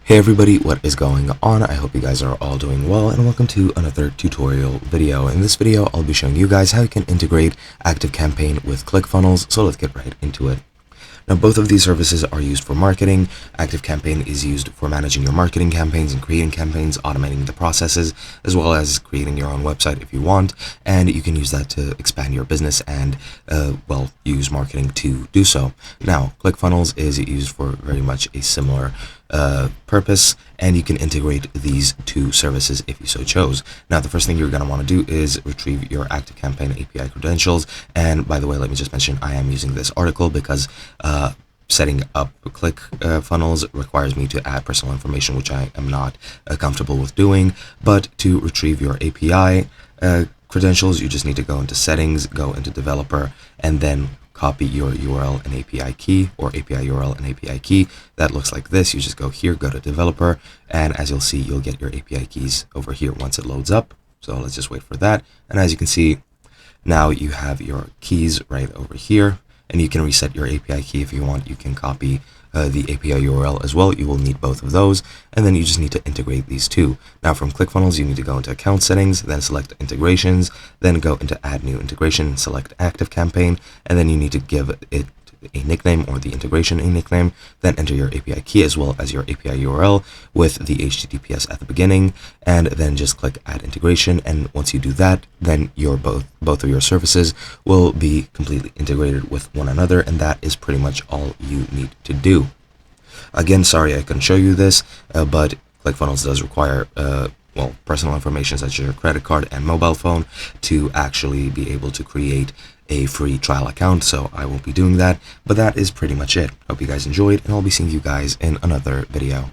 Hey everybody, what is going on? I hope you guys are all doing well, and welcome to another tutorial video. In this video, I'll be showing you guys how you can integrate Activecampaign with Clickfunnels, so let's get right into it. Now, both of these services are used for marketing. Activecampaign is used for managing your marketing campaigns and creating campaigns, automating the processes, as well as creating your own website if you want. And you can use that to expand your business and, use marketing to do so. Now, Clickfunnels is used for very much a similar purpose, and you can integrate these two services if you so chose. Now, the first thing you're going to want to do is retrieve your Activecampaign API credentials. And by the way, let me just mention I am using this article because setting up Clickfunnels requires me to add personal information, which I am not comfortable with doing. But to retrieve your API credentials, you just need to go into settings, go into developer, and then copy your URL and API key, or API URL and API key. That looks like this. You just go here, go to developer, and as you'll see, you'll get your API keys over here once it loads up. So let's just wait for that. And as you can see, now you have your keys right over here, and you can reset your API key if you want. You can copy the API URL as well. You will need both of those, and then you just need to integrate these two. Now, from Clickfunnels, you need to go into account settings, then select integrations, then go into add new integration, select Activecampaign, and then you need to give it a nickname, or the integration a nickname, then enter your API key as well as your API URL with the HTTPS at the beginning, and then just click add integration. And once you do that, then your both of your services will be completely integrated with one another, and that is pretty much all you need to do. Again, sorry I couldn't show you this, but Clickfunnels does require personal information such as your credit card and mobile phone to actually be able to create a free trial account, so I won't be doing that. But that is pretty much it. Hope you guys enjoyed, and I'll be seeing you guys in another video.